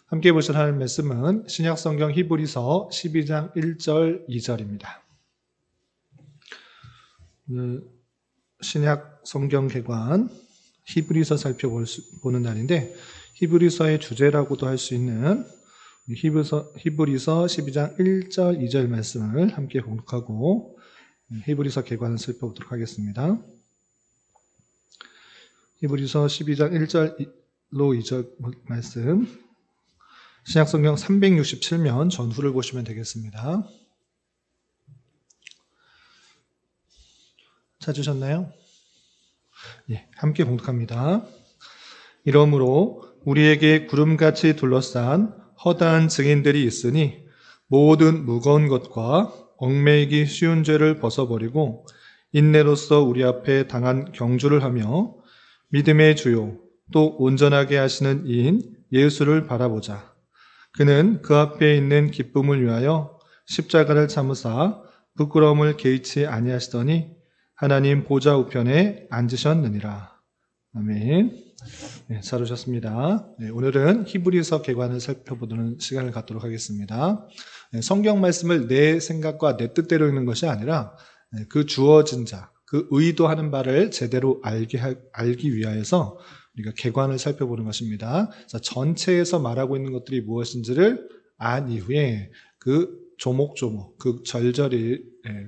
함께 보실 하나님 말씀은 신약성경 히브리서 12장 1절 2절입니다. 신약성경 개관 히브리서 살펴보는 날인데 히브리서의 주제라고도 할 수 있는 히브리서 12장 1절 2절 말씀을 함께 봉독하고 히브리서 개관을 살펴보도록 하겠습니다. 히브리서 12장 1절로 2절 말씀, 신약성경 367면 전후를 보시면 되겠습니다. 찾으셨나요? 예, 함께 봉독합니다. 이러므로 우리에게 구름같이 둘러싼 허다한 증인들이 있으니 모든 무거운 것과 얽매이기 쉬운 죄를 벗어버리고 인내로써 우리 앞에 당한 경주를 하며 믿음의 주요 또 온전하게 하시는 이인 예수를 바라보자. 그는 그 앞에 있는 기쁨을 위하여 십자가를 참으사 부끄러움을 개의치 아니하시더니 하나님 보좌 우편에 앉으셨느니라. 아멘. 네, 잘 오셨습니다. 네, 오늘은 히브리서 개관을 살펴보는 시간을 갖도록 하겠습니다. 네, 성경 말씀을 내 생각과 내 뜻대로 읽는 것이 아니라 그 주어진 자, 그 의도하는 바를 제대로 알기 위하여서 우리가 개관을 살펴보는 것입니다. 자, 전체에서 말하고 있는 것들이 무엇인지를 안 이후에 그 조목조목, 그 절절히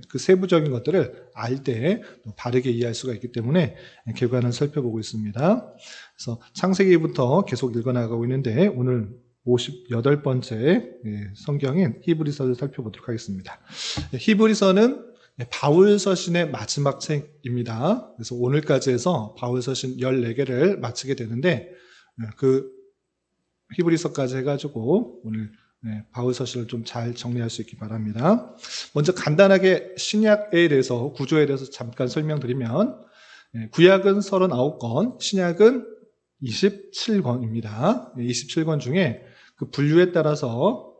그 세부적인 것들을 알 때 바르게 이해할 수가 있기 때문에 개관을 살펴보고 있습니다. 그래서 창세기부터 계속 읽어나가고 있는데 오늘 58번째 성경인 히브리서를 살펴보도록 하겠습니다. 히브리서는 바울 서신의 마지막 책입니다. 그래서 오늘까지 해서 바울 서신 14개를 마치게 되는데 그 히브리서까지 해가지고 오늘 바울 서신을 좀 잘 정리할 수 있기 바랍니다. 먼저 간단하게 신약에 대해서 구조에 대해서 잠깐 설명드리면 구약은 39권, 신약은 27권입니다. 27권 중에 그 분류에 따라서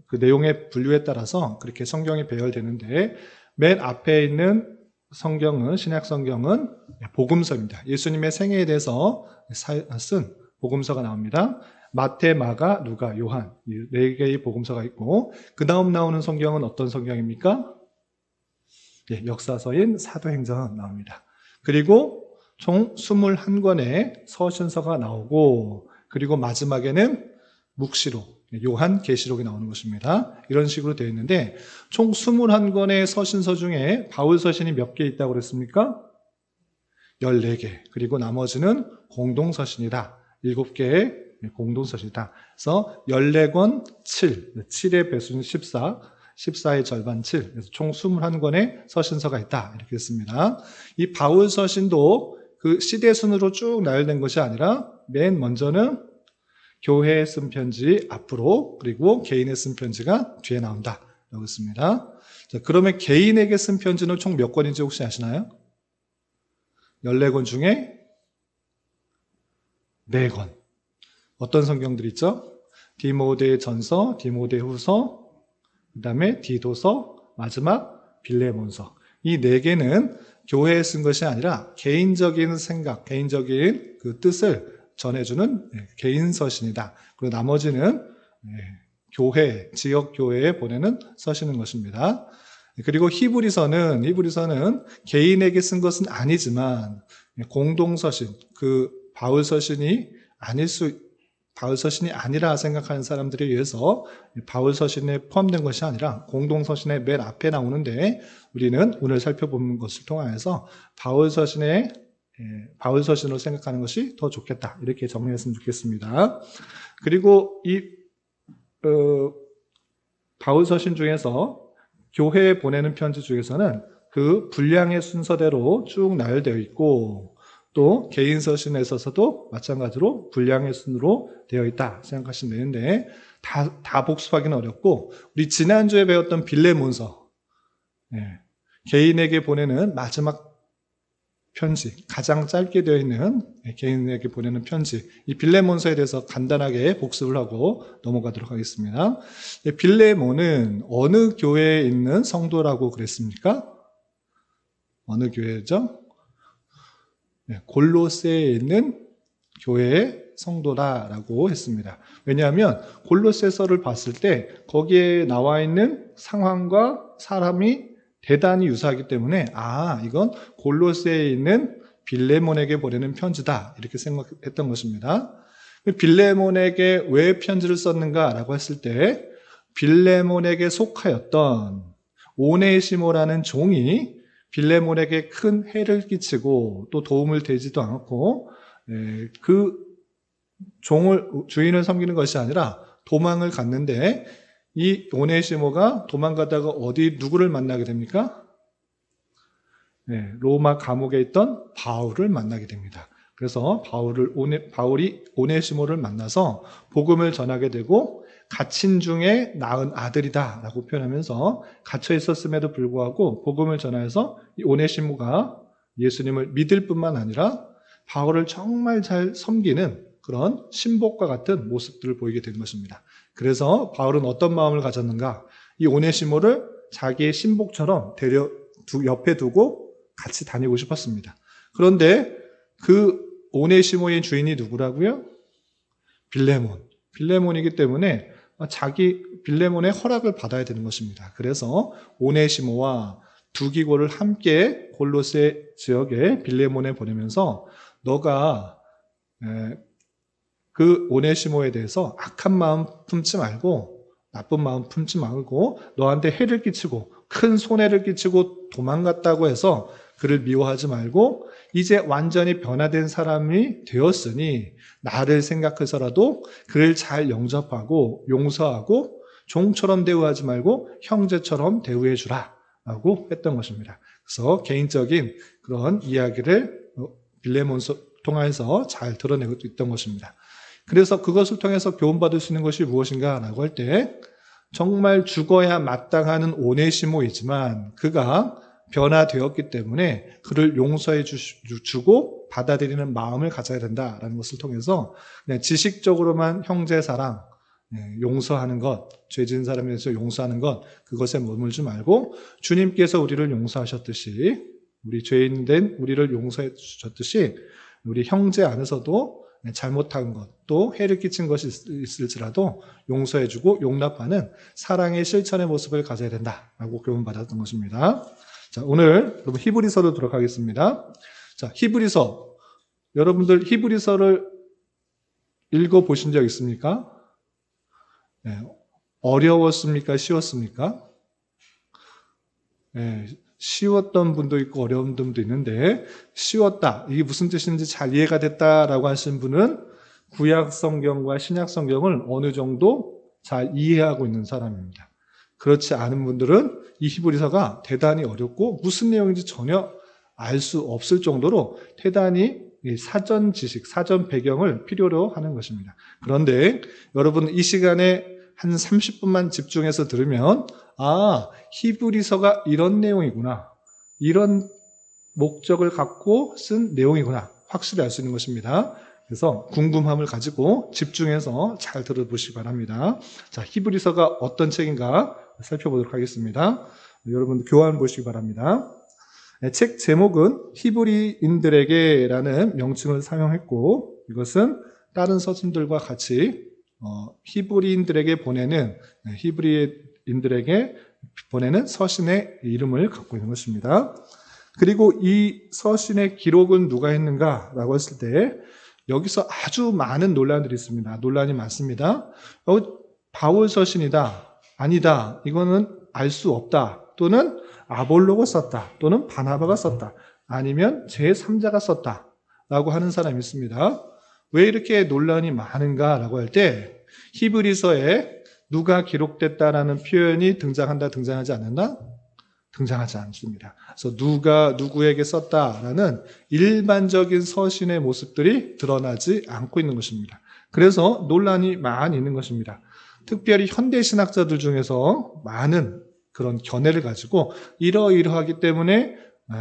그 내용의 분류에 따라서 그렇게 성경이 배열되는데 맨 앞에 있는 성경은 신약 성경은 복음서입니다. 예수님의 생애에 대해서 쓴 복음서가 나옵니다. 마태, 마가, 누가, 요한 이 4개의 복음서가 있고 그 다음 나오는 성경은 어떤 성경입니까? 역사서인 사도행전 나옵니다. 그리고 총 21권의 서신서가 나오고 그리고 마지막에는 묵시록, 요한 계시록이 나오는 것입니다. 이런 식으로 되어 있는데 총 21권의 서신서 중에 바울 서신이 몇 개 있다고 그랬습니까? 14개. 그리고 나머지는 공동서신이다. 7개의 공동서신이다. 그래서 14권 7, 7의 배수는 14, 14의 절반 7, 그래서 총 21권의 서신서가 있다. 이렇게 했습니다. 이 바울 서신도 그 시대 순으로 쭉 나열된 것이 아니라 맨 먼저는 교회에 쓴 편지 앞으로 그리고 개인에 쓴 편지가 뒤에 나온다. 라고 했습니다. 자, 그러면 개인에게 쓴 편지는 총 몇 권인지 혹시 아시나요? 14권 중에 4권. 어떤 성경들이 있죠? 디모데 전서, 디모데 후서, 그 다음에 디도서, 마지막 빌레몬서. 이 4개는 교회에 쓴 것이 아니라 개인적인 생각, 개인적인 그 뜻을 전해주는 개인 서신이다. 그리고 나머지는 교회, 지역 교회에 보내는 서신인 것입니다. 그리고 히브리서는 개인에게 쓴 것은 아니지만 공동 서신, 그 바울 서신이 아니라 생각하는 사람들에 의해서 바울 서신에 포함된 것이 아니라 공동 서신의 맨 앞에 나오는데 우리는 오늘 살펴보는 것을 통하여서 바울 서신으로 생각하는 것이 더 좋겠다. 이렇게 정리했으면 좋겠습니다. 그리고 이 바울 서신 중에서 교회에 보내는 편지 중에서는 그 분량의 순서대로 쭉 나열되어 있고 또 개인 서신에 있어서도 마찬가지로 분량의 순으로 되어 있다 생각하시면 되는데 다 복습하기는 어렵고 우리 지난주에 배웠던 빌레몬서 개인에게 보내는 마지막 편지, 가장 짧게 되어 있는 개인에게 보내는 편지, 이 빌레몬서에 대해서 간단하게 복습을 하고 넘어가도록 하겠습니다. 빌레몬은 어느 교회에 있는 성도라고 그랬습니까? 어느 교회죠? 골로새에 있는 교회의 성도다라고 했습니다. 왜냐하면 골로새서를 봤을 때 거기에 나와 있는 상황과 사람이 대단히 유사하기 때문에 이건 골로새에 있는 빌레몬에게 보내는 편지다 이렇게 생각했던 것입니다. 빌레몬에게 왜 편지를 썼는가라고 했을 때 빌레몬에게 속하였던 오네시모라는 종이 빌레몬에게 큰 해를 끼치고 또 도움을 되지도 않고 그 주인을 섬기는 것이 아니라 도망을 갔는데 이 오네시모가 도망가다가 누구를 만나게 됩니까? 로마 감옥에 있던 바울을 만나게 됩니다. 그래서 바울이 오네시모를 만나서 복음을 전하게 되고 갇힌 중에 낳은 아들이다 라고 표현하면서 갇혀 있었음에도 불구하고 복음을 전하여서 이 오네시모가 예수님을 믿을 뿐만 아니라 바울을 정말 잘 섬기는 그런 신복과 같은 모습들을 보이게 된 것입니다. 그래서 바울은 어떤 마음을 가졌는가? 이 오네시모를 자기의 신복처럼 옆에 두고 같이 다니고 싶었습니다. 그런데 그 오네시모의 주인이 누구라고요? 빌레몬이기 때문에 빌레몬의 허락을 받아야 되는 것입니다. 그래서 오네시모와 두기고를 함께 골로새 지역에 빌레몬에 보내면서 너가 그 오네시모에 대해서 악한 마음 품지 말고 나쁜 마음 품지 말고 너한테 해를 끼치고 큰 손해를 끼치고 도망갔다고 해서 그를 미워하지 말고 이제 완전히 변화된 사람이 되었으니 나를 생각해서라도 그를 잘 영접하고 용서하고 종처럼 대우하지 말고 형제처럼 대우해 주라 라고 했던 것입니다. 그래서 개인적인 그런 이야기를 빌레몬 통해서 잘 드러내고 있던 것입니다. 그래서 그것을 통해서 교훈받을 수 있는 것이 무엇인가 라고 할 때 정말 죽어야 마땅하는 오네시모이지만 그가 변화되었기 때문에 그를 용서해 주고 받아들이는 마음을 가져야 된다라는 것을 통해서 그냥 지식적으로만 형제 사랑, 용서하는 것, 죄 지은 사람에 대해서 용서하는 것, 그것에 머물지 말고 주님께서 우리를 용서하셨듯이 우리 죄인된 우리를 용서해 주셨듯이 우리 형제 안에서도 잘못한 것, 또 해를 끼친 것이 있을지라도 용서해주고 용납하는 사랑의 실천의 모습을 가져야 된다라고 교훈받았던 것입니다. 자, 오늘 여러분 히브리서로 들어가겠습니다. 자, 히브리서. 여러분들 히브리서를 읽어보신 적 있습니까? 어려웠습니까? 쉬웠습니까? 쉬웠던 분도 있고 어려운 분도 있는데 쉬웠다. 이게 무슨 뜻인지 잘 이해가 됐다라고 하신 분은 구약 성경과 신약 성경을 어느 정도 잘 이해하고 있는 사람입니다. 그렇지 않은 분들은 이 히브리서가 대단히 어렵고 무슨 내용인지 전혀 알 수 없을 정도로 대단히 사전 지식, 사전 배경을 필요로 하는 것입니다. 그런데 여러분 이 시간에 한 30분만 집중해서 들으면 히브리서가 이런 내용이구나. 이런 목적을 갖고 쓴 내용이구나. 확실히 알 수 있는 것입니다. 그래서 궁금함을 가지고 집중해서 잘 들어보시기 바랍니다. 자, 히브리서가 어떤 책인가 살펴보도록 하겠습니다. 여러분 교환 보시기 바랍니다. 책 제목은 히브리인들에게라는 명칭을 사용했고 이것은 다른 서신들과 같이 히브리인들에게 보내는 서신의 이름을 갖고 있는 것입니다. 그리고 이 서신의 기록은 누가 했는가라고 했을 때 여기서 아주 많은 논란들이 있습니다. 논란이 많습니다. 바울 서신이다. 아니다. 이거는 알 수 없다. 또는 아볼로가 썼다. 또는 바나바가 썼다. 아니면 제3자가 썼다. 라고 하는 사람이 있습니다. 왜 이렇게 논란이 많은가라고 할 때 히브리서에 누가 기록됐다라는 표현이 등장하지 않는다? 등장하지 않습니다. 그래서 누가 누구에게 썼다라는 일반적인 서신의 모습들이 드러나지 않고 있는 것입니다. 그래서 논란이 많이 있는 것입니다. 특별히 현대신학자들 중에서 많은 그런 견해를 가지고 이러이러하기 때문에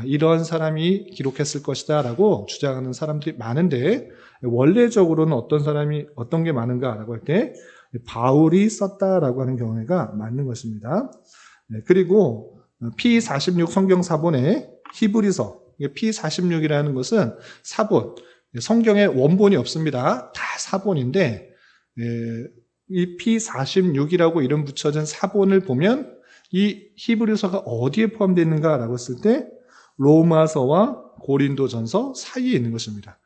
이러한 사람이 기록했을 것이다 라고 주장하는 사람들이 많은데 원래적으로는 어떤 게 많은가라고 할 때 바울이 썼다라고 하는 경우가 맞는 것입니다. 그리고 P46 성경 사본의 히브리서, P46이라는 것은 사본, 성경에 원본이 없습니다. 다 사본인데 이 P46이라고 이름 붙여진 사본을 보면 이 히브리서가 어디에 포함되어 있는가라고 했을 때 로마서와 고린도전서 사이에 있는 것입니다.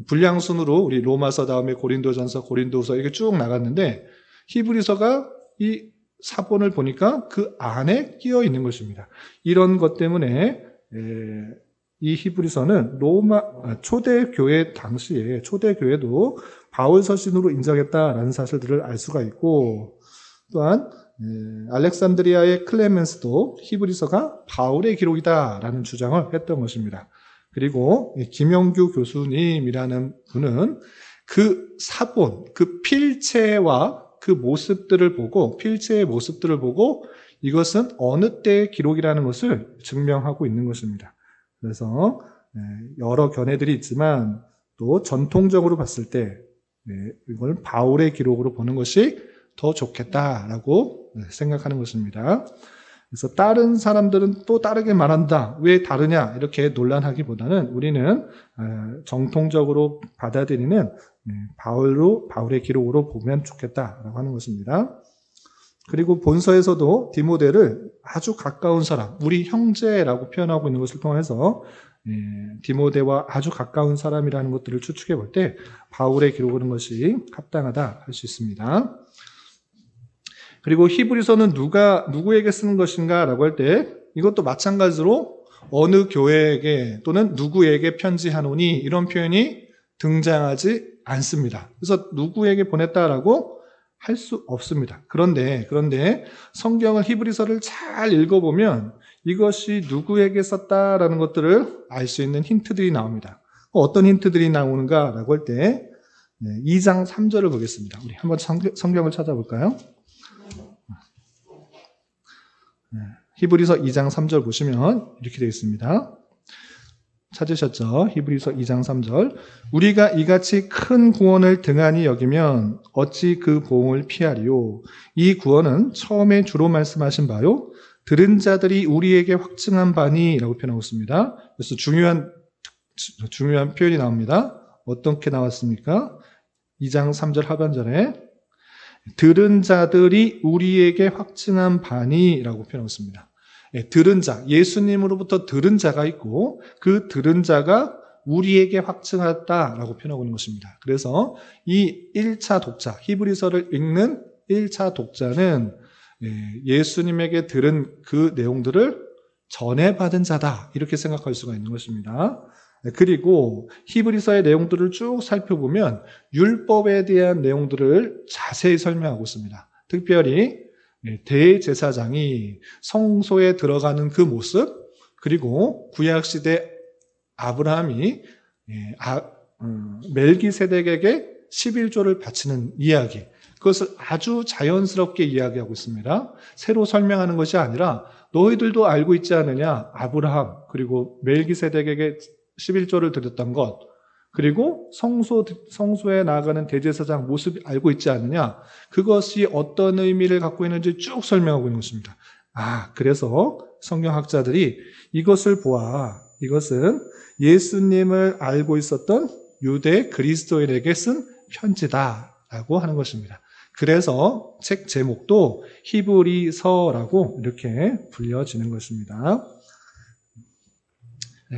분량순으로 우리 로마서 다음에 고린도전서, 고린도후서 이렇게 쭉 나갔는데 히브리서가 이 사본을 보니까 그 안에 끼어 있는 것입니다. 이런 것 때문에 이 히브리서는 초대교회 당시에 초대교회도 바울 서신으로 인정했다라는 사실들을 알 수가 있고, 또한 알렉산드리아의 클레멘스도 히브리서가 바울의 기록이다라는 주장을 했던 것입니다. 그리고 김영규 교수님이라는 분은 그 사본, 그 필체와 그 모습들을 보고, 필체의 모습들을 보고 이것은 어느 때의 기록이라는 것을 증명하고 있는 것입니다. 그래서 여러 견해들이 있지만 또 전통적으로 봤을 때 이걸 바울의 기록으로 보는 것이 더 좋겠다라고 생각하는 것입니다. 그래서 다른 사람들은 또 다르게 말한다. 왜 다르냐? 이렇게 논란하기보다는 우리는 정통적으로 받아들이는 바울의 기록으로 보면 좋겠다라고 하는 것입니다. 그리고 본서에서도 디모데를 아주 가까운 사람, 우리 형제라고 표현하고 있는 것을 통해서 디모데와 아주 가까운 사람이라는 것들을 추측해 볼 때 바울의 기록을 하는 것이 합당하다 할 수 있습니다. 그리고 히브리서는 누구에게 쓰는 것인가 라고 할 때 이것도 마찬가지로 어느 교회에게 또는 누구에게 편지하노니 이런 표현이 등장하지 않습니다. 그래서 누구에게 보냈다라고 할 수 없습니다. 그런데 성경을 히브리서를 잘 읽어보면 이것이 누구에게 썼다라는 것들을 알 수 있는 힌트들이 나옵니다. 어떤 힌트들이 나오는가라고 할 때 2장 3절을 보겠습니다. 우리 한번 성경을 찾아볼까요? 히브리서 2장 3절 보시면 이렇게 되어 있습니다. 찾으셨죠? 히브리서 2장 3절. 우리가 이같이 큰 구원을 등한히 여기면 어찌 그 보응을 피하리요. 이 구원은 처음에 주로 말씀하신 바요. 들은 자들이 우리에게 확증한 바니 라고 표현하고 있습니다. 그래서 중요한 표현이 나옵니다. 어떻게 나왔습니까? 2장 3절 하반절에 들은 자들이 우리에게 확증한 바니 라고 표현하고 있습니다. 들은 자, 예수님으로부터 들은 자가 있고 그 들은 자가 우리에게 확증했다라고 표현하고 있는 것입니다. 그래서 이 1차 독자, 히브리서를 읽는 1차 독자는 예수님에게 들은 그 내용들을 전해받은 자다 이렇게 생각할 수가 있는 것입니다. 그리고 히브리서의 내용들을 쭉 살펴보면 율법에 대한 내용들을 자세히 설명하고 있습니다. 특별히 대제사장이 성소에 들어가는 그 모습, 그리고 구약시대 아브라함이 멜기세덱에게 11조를 바치는 이야기, 그것을 아주 자연스럽게 이야기하고 있습니다. 새로 설명하는 것이 아니라 너희들도 알고 있지 않느냐, 아브라함 그리고 멜기세덱에게 11조를 드렸던 것, 그리고 성소에 나아가는 대제사장 모습이 알고 있지 않느냐, 그것이 어떤 의미를 갖고 있는지 쭉 설명하고 있는 것입니다. 그래서 성경학자들이 이것을 보아 이것은 예수님을 알고 있었던 유대 그리스도인에게 쓴 편지다라고 하는 것입니다. 그래서 책 제목도 히브리서라고 이렇게 불려지는 것입니다.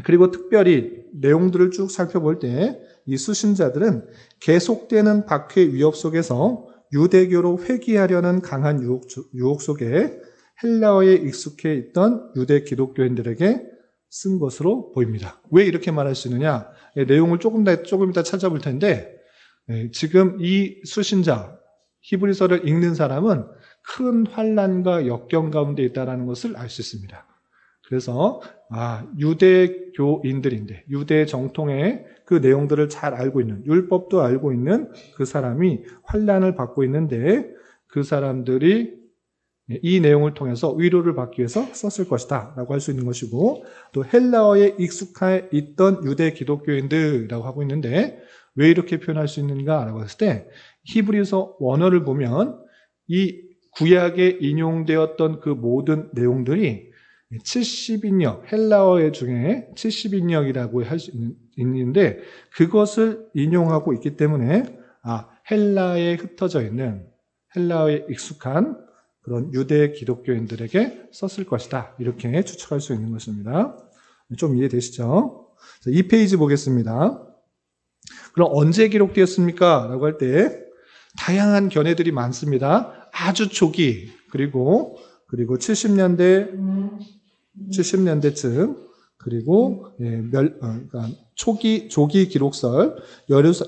그리고 특별히 내용들을 쭉 살펴볼 때 이 수신자들은 계속되는 박해 위협 속에서 유대교로 회귀하려는 강한 유혹 속에 헬라어에 익숙해 있던 유대 기독교인들에게 쓴 것으로 보입니다. 왜 이렇게 말할 수 있느냐? 내용을 조금 이따 찾아볼 텐데 지금 이 수신자 히브리서를 읽는 사람은 큰 환난과 역경 가운데 있다는 것을 알 수 있습니다. 그래서 유대교인들인데 유대 정통의 그 내용들을 잘 알고 있는, 율법도 알고 있는 그 사람이 환난을 받고 있는데 그 사람들이 이 내용을 통해서 위로를 받기 위해서 썼을 것이다 라고 할 수 있는 것이고, 또 헬라어에 익숙해 있던 유대 기독교인들이라고 하고 있는데 왜 이렇게 표현할 수 있는가 라고 했을 때 히브리서 원어를 보면 이 구약에 인용되었던 그 모든 내용들이 70인역, 헬라어 중에 70인역이라고 할 수 있는데 그것을 인용하고 있기 때문에 헬라에 흩어져 있는, 헬라에 익숙한 그런 유대 기독교인들에게 썼을 것이다. 이렇게 추측할 수 있는 것입니다. 좀 이해되시죠? 자, 2페이지 보겠습니다. 그럼 언제 기록되었습니까? 라고 할 때 다양한 견해들이 많습니다. 아주 초기, 그리고 70년대쯤, 그리고 그러니까 조기 기록설,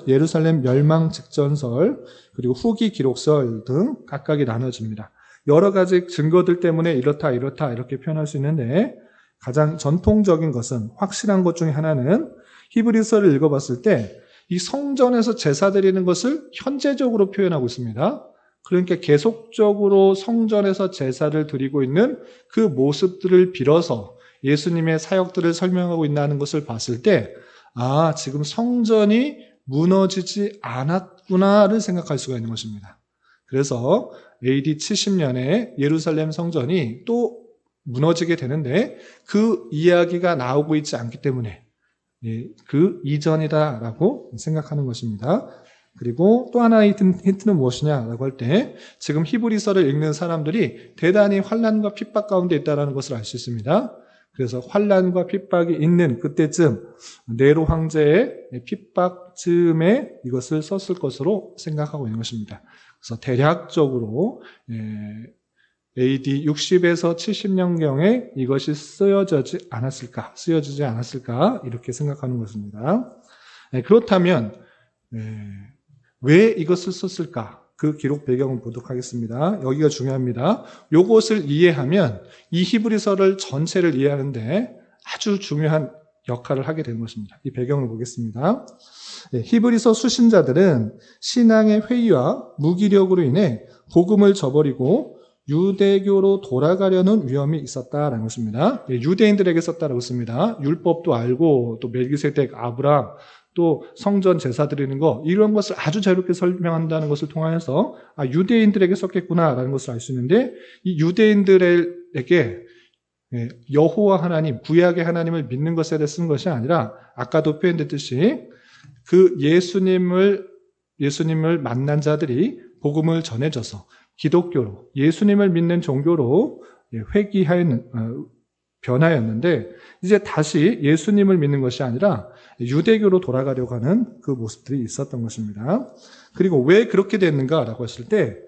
예루살렘 멸망 직전설, 그리고 후기 기록설 등 각각이 나눠집니다. 여러 가지 증거들 때문에 이렇다 이렇게 표현할 수 있는데, 가장 전통적인 것은, 확실한 것 중에 하나는 히브리서를 읽어봤을 때 이 성전에서 제사 드리는 것을 현재적으로 표현하고 있습니다. 그러니까 계속적으로 성전에서 제사를 드리고 있는 그 모습들을 빌어서 예수님의 사역들을 설명하고 있다는 것을 봤을 때, 지금 성전이 무너지지 않았구나를 생각할 수가 있는 것입니다. 그래서 AD 70년에 예루살렘 성전이 또 무너지게 되는데, 그 이야기가 나오고 있지 않기 때문에 그 이전이다라고 생각하는 것입니다. 그리고 또 하나의 힌트는 무엇이냐라고 할 때, 지금 히브리서를 읽는 사람들이 대단히 환난과 핍박 가운데 있다는 것을 알 수 있습니다. 그래서 환난과 핍박이 있는 그때쯤, 네로 황제의 핍박쯤에 이것을 썼을 것으로 생각하고 있는 것입니다. 그래서 대략적으로 AD 60에서 70년경에 이것이 쓰여지지 않았을까 이렇게 생각하는 것입니다. 그렇다면 왜 이것을 썼을까? 그 기록 배경을 보도록 하겠습니다. 여기가 중요합니다. 이것을 이해하면 이 히브리서를 전체를 이해하는데 아주 중요한 역할을 하게 되는 것입니다. 이 배경을 보겠습니다. 히브리서 수신자들은 신앙의 회의와 무기력으로 인해 복음을 저버리고 유대교로 돌아가려는 위험이 있었다라는 것입니다. 유대인들에게 썼다라고 했습니다. 율법도 알고 또 멜기세덱, 아브람, 또 성전 제사 드리는 거, 이런 것을 아주 자유롭게 설명한다는 것을 통하여서 유대인들에게 썼겠구나라는 것을 알 수 있는데, 이 유대인들에게 여호와 하나님, 구약의 하나님을 믿는 것에 대해 쓴 것이 아니라, 아까도 표현됐듯이 그 예수님을 만난 자들이 복음을 전해줘서 기독교로, 예수님을 믿는 종교로 변하였는데, 이제 다시 예수님을 믿는 것이 아니라 유대교로 돌아가려고 하는 그 모습들이 있었던 것입니다. 그리고 왜 그렇게 됐는가라고 했을 때,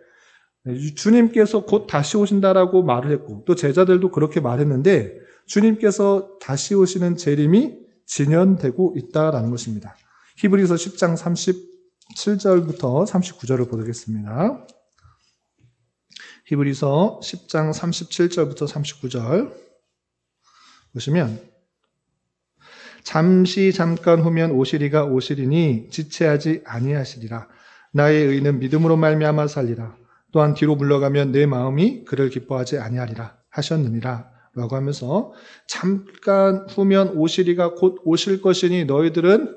주님께서 곧 다시 오신다라고 말을 했고, 또 제자들도 그렇게 말했는데, 주님께서 다시 오시는 재림이 진연되고 있다라는 것입니다. 히브리서 10장 37절부터 39절을 보겠습니다. 히브리서 10장 37절부터 39절 보시면, 잠깐 후면 오시리니 지체하지 아니하시리라. 나의 의는 믿음으로 말미암아 살리라. 또한 뒤로 물러가면 내 마음이 그를 기뻐하지 아니하리라 하셨느니라 라고 하면서, 잠깐 후면 오시리가 곧 오실 것이니 너희들은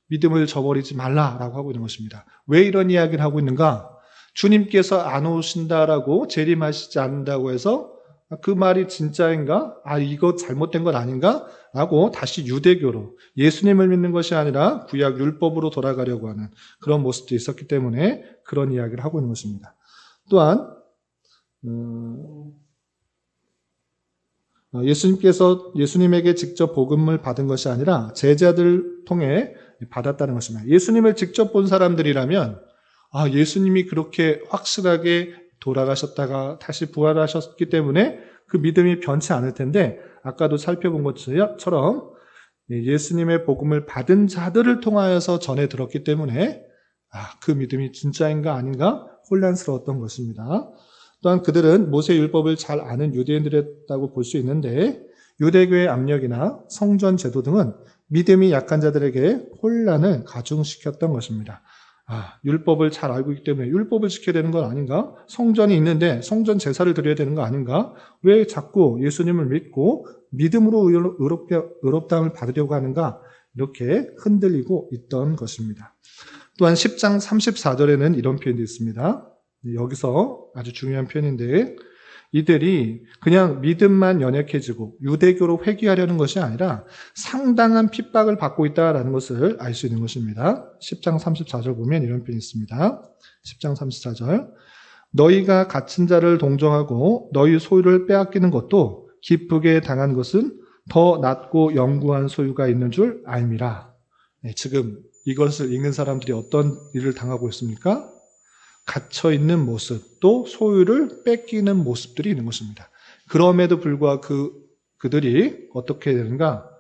믿음을 저버리지 말라라고 하고 있는 것입니다. 왜 이런 이야기를 하고 있는가? 주님께서 안 오신다라고, 재림하시지 않는다고 해서 그 말이 진짜인가? 이거 잘못된 건 아닌가? 라고 다시 유대교로, 예수님을 믿는 것이 아니라 구약 율법으로 돌아가려고 하는 그런 모습도 있었기 때문에 그런 이야기를 하고 있는 것입니다. 또한 예수님에게 직접 복음을 받은 것이 아니라 제자들 통해 받았다는 것입니다. 예수님을 직접 본 사람들이라면 예수님이 그렇게 확실하게 돌아가셨다가 다시 부활하셨기 때문에 그 믿음이 변치 않을 텐데, 아까도 살펴본 것처럼 예수님의 복음을 받은 자들을 통하여서 전해 들었기 때문에 그 믿음이 진짜인가 아닌가 혼란스러웠던 것입니다. 또한 그들은 모세 율법을 잘 아는 유대인들이었다고 볼 수 있는데, 유대교의 압력이나 성전 제도 등은 믿음이 약한 자들에게 혼란을 가중시켰던 것입니다. 율법을 잘 알고 있기 때문에 율법을 지켜야 되는 건 아닌가? 성전이 있는데 성전 제사를 드려야 되는 거 아닌가? 왜 자꾸 예수님을 믿고 믿음으로 의롭다함을 받으려고 하는가? 이렇게 흔들리고 있던 것입니다. 또한 10장 34절에는 이런 표현이 있습니다. 여기서 아주 중요한 표현인데, 이들이 그냥 믿음만 연약해지고 유대교로 회귀하려는 것이 아니라 상당한 핍박을 받고 있다는 것을 알 수 있는 것입니다. 10장 34절 보면 이런 표현이 있습니다. 10장 34절 너희가 갇힌 자를 동정하고 너희 소유를 빼앗기는 것도 기쁘게 당한 것은 더 낫고 영구한 소유가 있는 줄 알미라. 네, 지금 이것을 읽는 사람들이 어떤 일을 당하고 있습니까? 갇혀있는 모습, 또 소유를 뺏기는 모습들이 있는 것입니다. 그럼에도 불구하고 그들이 어떻게 되는가?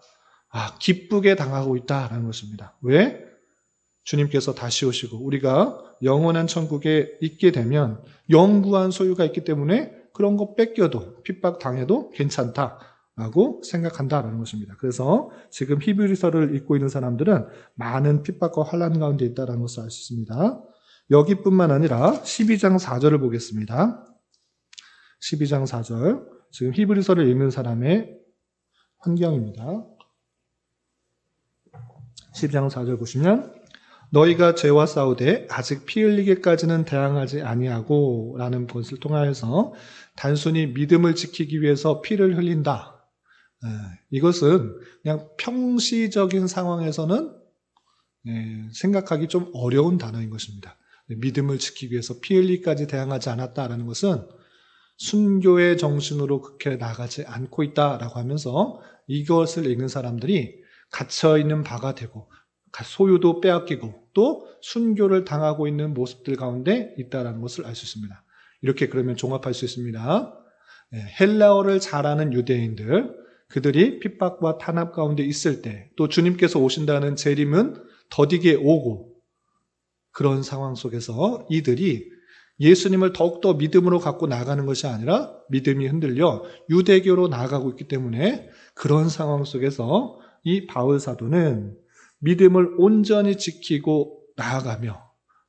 기쁘게 당하고 있다라는 것입니다. 왜? 주님께서 다시 오시고 우리가 영원한 천국에 있게 되면 영구한 소유가 있기 때문에 그런 거 뺏겨도 핍박당해도 괜찮다라고 생각한다라는 것입니다. 그래서 지금 히브리서를 읽고 있는 사람들은 많은 핍박과 환난 가운데 있다는 것을 알 수 있습니다. 여기뿐만 아니라 12장 4절을 보겠습니다. 12장 4절 지금 히브리서를 읽는 사람의 환경입니다. 12장 4절 보시면 너희가 죄와 싸우되 아직 피 흘리기까지는 대항하지 아니하고 라는 것을 통하여서 단순히 믿음을 지키기 위해서 피를 흘린다. 이것은 그냥 평시적인 상황에서는 생각하기 좀 어려운 단어인 것입니다. 믿음을 지키기 위해서 피 흘리기까지 대항하지 않았다라는 것은 순교의 정신으로 그렇게 나가지 않고 있다라고 하면서 이것을 읽는 사람들이 갇혀있는 바가 되고 소유도 빼앗기고 또 순교를 당하고 있는 모습들 가운데 있다는 것을 알 수 있습니다. 이렇게 그러면 종합할 수 있습니다. 헬라어를 잘하는 유대인들, 그들이 핍박과 탄압 가운데 있을 때 또 주님께서 오신다는 재림은 더디게 오고 그런 상황 속에서 이들이 예수님을 더욱더 믿음으로 갖고 나가는 것이 아니라 믿음이 흔들려 유대교로 나아가고 있기 때문에 그런 상황 속에서 이 바울 사도는 믿음을 온전히 지키고 나아가며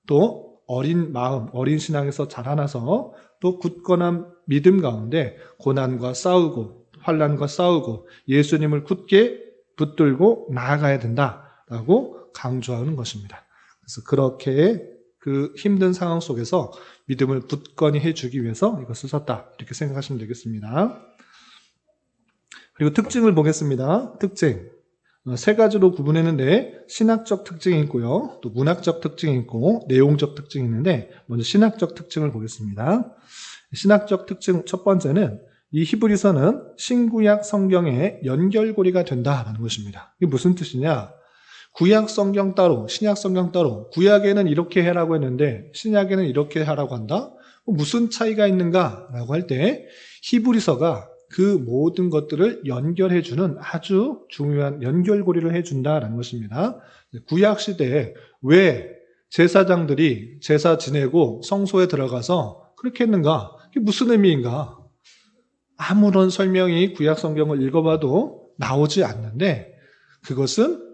또 어린 마음, 어린 신앙에서 자라나서 또 굳건한 믿음 가운데 고난과 싸우고 환난과 싸우고 예수님을 굳게 붙들고 나아가야 된다라고 강조하는 것입니다. 그래서 그렇게 그 힘든 상황 속에서 믿음을 굳건히 해주기 위해서 이것을 썼다. 이렇게 생각하시면 되겠습니다. 그리고 특징을 보겠습니다. 특징. 세 가지로 구분했는데 신학적 특징이 있고요. 또 문학적 특징이 있고 내용적 특징이 있는데 먼저 신학적 특징을 보겠습니다. 신학적 특징 첫 번째는 이 히브리서는 신구약 성경의 연결고리가 된다라는 것입니다. 이게 무슨 뜻이냐? 구약 성경 따로, 신약 성경 따로, 구약에는 이렇게 해라고 했는데 신약에는 이렇게 하라고 한다? 무슨 차이가 있는가라고 할 때 히브리서가 그 모든 것들을 연결해주는 아주 중요한 연결고리를 해준다라는 것입니다. 구약 시대에 왜 제사장들이 제사 지내고 성소에 들어가서 그렇게 했는가? 그게 무슨 의미인가? 아무런 설명이 구약 성경을 읽어봐도 나오지 않는데 그것은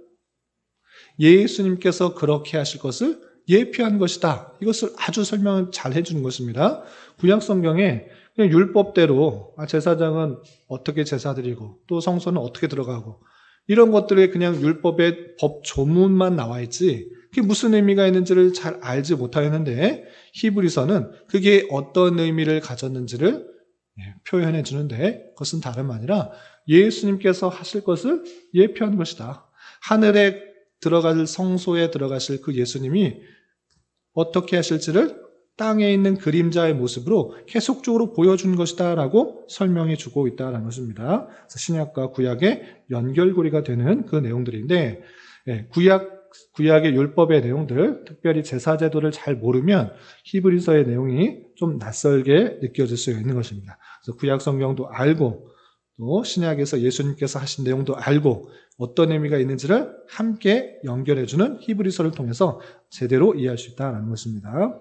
예수님께서 그렇게 하실 것을 예표한 것이다. 이것을 아주 설명을 잘 해주는 것입니다. 구약 성경에 그냥 율법대로 제사장은 어떻게 제사 드리고 또 성소는 어떻게 들어가고 이런 것들에 그냥 율법의 법 조문만 나와 있지 그게 무슨 의미가 있는지를 잘 알지 못하였는데 히브리서는 그게 어떤 의미를 가졌는지를 표현해 주는데 그것은 다름 아니라 예수님께서 하실 것을 예표한 것이다. 하늘에 들어갈 성소에 들어가실 그 예수님이 어떻게 하실지를 땅에 있는 그림자의 모습으로 계속적으로 보여준 것이다 라고 설명해 주고 있다는 것입니다. 그래서 신약과 구약의 연결고리가 되는 그 내용들인데 구약의 율법의 내용들, 특별히 제사제도를 잘 모르면 히브리서의 내용이 좀 낯설게 느껴질 수 있는 것입니다. 그래서 구약 성경도 알고 또 신약에서 예수님께서 하신 내용도 알고 어떤 의미가 있는지를 함께 연결해주는 히브리서를 통해서 제대로 이해할 수 있다는 것입니다.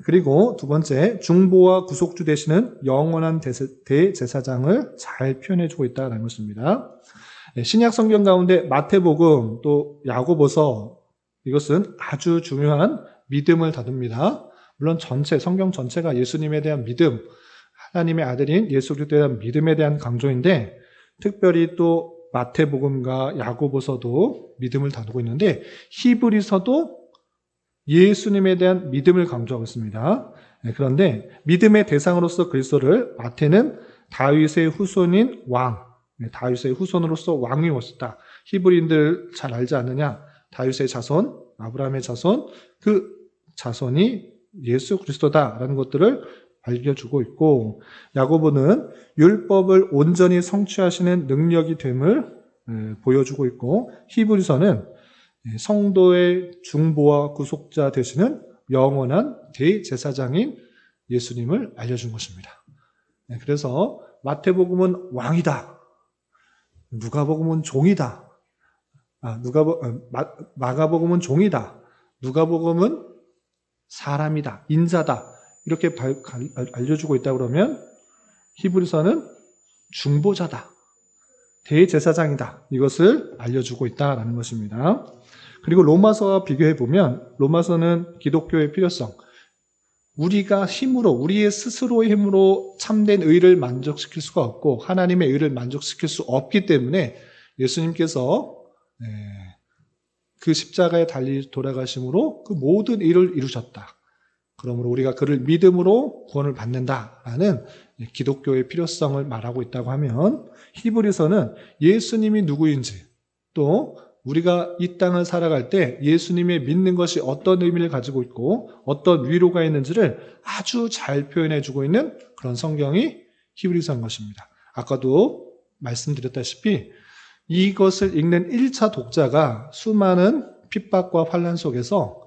그리고 두 번째, 중보와 구속주 되시는 영원한 대제사장을 잘 표현해주고 있다는 것입니다. 신약 성경 가운데 마태복음 또 야고보서 이것은 아주 중요한 믿음을 다룹니다. 물론 성경 전체가 예수님에 대한 믿음, 하나님의 아들인 예수 그리스도에 대한 믿음에 대한 강조인데 특별히 또 마태복음과 야고보서도 믿음을 다루고 있는데 히브리서도 예수님에 대한 믿음을 강조하고 있습니다. 그런데 믿음의 대상으로서 그리스도를 마태는 다윗의 후손인 왕, 다윗의 후손으로서 왕이 오셨다. 히브리인들 잘 알지 않느냐? 다윗의 자손, 아브라함의 자손, 그 자손이 예수 그리스도다라는 것들을 알려주고 있고, 야고보는 율법을 온전히 성취하시는 능력이 됨을 보여주고 있고, 히브리서는 성도의 중보와 구속자 되시는 영원한 대제사장인 예수님을 알려준 것입니다. 그래서 마태복음은 왕이다, 누가복음은 종이다, 마가복음은 종이다, 누가복음은 사람이다, 인자다, 이렇게 알려주고 있다 그러면 히브리서는 중보자다, 대제사장이다, 이것을 알려주고 있다라는 것입니다. 그리고 로마서와 비교해 보면 로마서는 기독교의 필요성, 우리가 힘으로, 우리의 스스로의 힘으로 참된 의를 만족시킬 수가 없고 하나님의 의를 만족시킬 수 없기 때문에 예수님께서 그 십자가에 달리 돌아가심으로 그 모든 일을 이루셨다. 그러므로 우리가 그를 믿음으로 구원을 받는다라는 기독교의 필요성을 말하고 있다고 하면, 히브리서는 예수님이 누구인지, 또 우리가 이 땅을 살아갈 때 예수님의 믿는 것이 어떤 의미를 가지고 있고 어떤 위로가 있는지를 아주 잘 표현해 주고 있는 그런 성경이 히브리서인 것입니다. 아까도 말씀드렸다시피 이것을 읽는 1차 독자가 수많은 핍박과 환난 속에서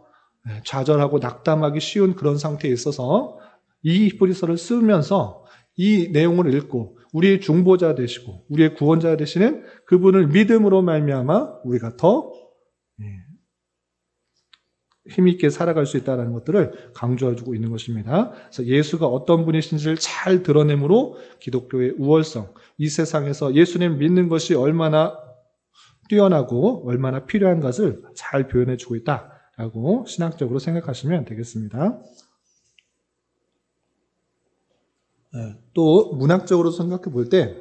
좌절하고 낙담하기 쉬운 그런 상태에 있어서 이 히브리서를 쓰면서 이 내용을 읽고 우리의 중보자 되시고 우리의 구원자 되시는 그분을 믿음으로 말미암아 우리가 더 힘있게 살아갈 수 있다는 것들을 강조해주고 있는 것입니다. 그래서 예수가 어떤 분이신지를 잘 드러내므로 기독교의 우월성, 이 세상에서 예수님 믿는 것이 얼마나 뛰어나고 얼마나 필요한 것을 잘 표현해주고 있다라고 신학적으로 생각하시면 되겠습니다. 또 문학적으로 생각해 볼 때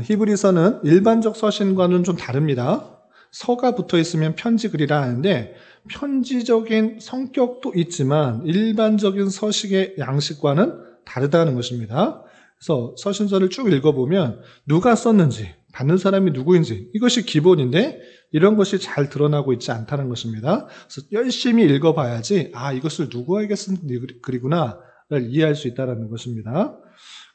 히브리서는 일반적 서신과는 좀 다릅니다. 서가 붙어 있으면 편지 글이라 하는데 편지적인 성격도 있지만 일반적인 서식의 양식과는 다르다는 것입니다. 그래서 서신서를 쭉 읽어보면 누가 썼는지, 받는 사람이 누구인지, 이것이 기본인데 이런 것이 잘 드러나고 있지 않다는 것입니다. 그래서 열심히 읽어봐야지 이것을 누구에게 쓴 글이구나 를 이해할 수 있다는 것입니다.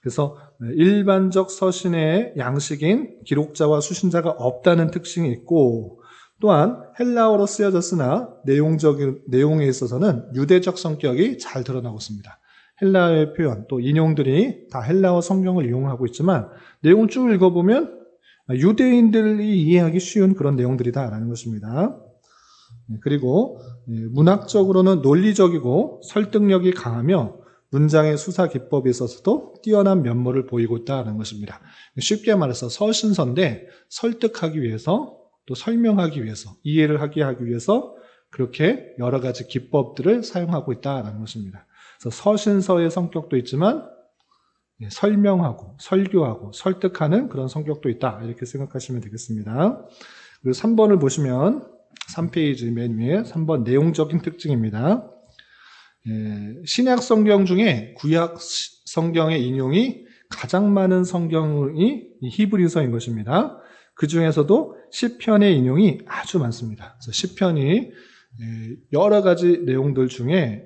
그래서 일반적 서신의 양식인 기록자와 수신자가 없다는 특징이 있고, 또한 헬라어로 쓰여졌으나 내용에 있어서는 유대적 성격이 잘 드러나고 있습니다. 헬라어의 표현, 또 인용들이 다 헬라어 성경을 이용하고 있지만 내용을 쭉 읽어보면 유대인들이 이해하기 쉬운 그런 내용들이다라는 것입니다. 그리고 문학적으로는 논리적이고 설득력이 강하며 문장의 수사 기법에 있어서도 뛰어난 면모를 보이고 있다는 것입니다. 쉽게 말해서 서신서인데 설득하기 위해서, 또 설명하기 위해서, 이해를 하게 하기 위해서 그렇게 여러 가지 기법들을 사용하고 있다는 것입니다. 그래서 서신서의 성격도 있지만 설명하고 설교하고 설득하는 그런 성격도 있다, 이렇게 생각하시면 되겠습니다. 그리고 3번을 보시면 3페이지 맨 위에 3번 내용적인 특징입니다. 신약 성경 중에 구약 성경의 인용이 가장 많은 성경이 히브리서인 것입니다. 그 중에서도 시편의 인용이 아주 많습니다. 그래서 시편이 여러 가지 내용들 중에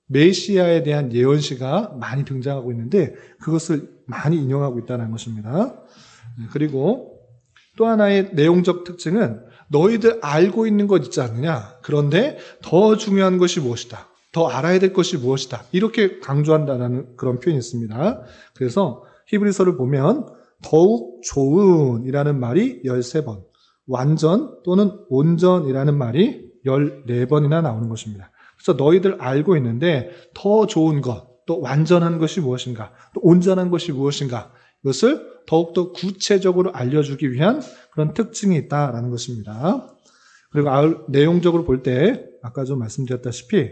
메시아에 대한 예언시가 많이 등장하고 있는데 그것을 많이 인용하고 있다는 것입니다. 그리고 또 하나의 내용적 특징은 너희들 알고 있는 것 있지 않느냐? 그런데 더 중요한 것이 무엇이다? 더 알아야 될 것이 무엇이다? 이렇게 강조한다는 그런 표현이 있습니다. 그래서 히브리서를 보면 더욱 좋은 이라는 말이 13번, 완전 또는 온전이라는 말이 14번이나 나오는 것입니다. 그래서 너희들 알고 있는데 더 좋은 것, 또 완전한 것이 무엇인가, 또 온전한 것이 무엇인가, 이것을 더욱더 구체적으로 알려주기 위한 그런 특징이 있다라는 것입니다. 그리고 내용적으로 볼 때 아까 좀 말씀드렸다시피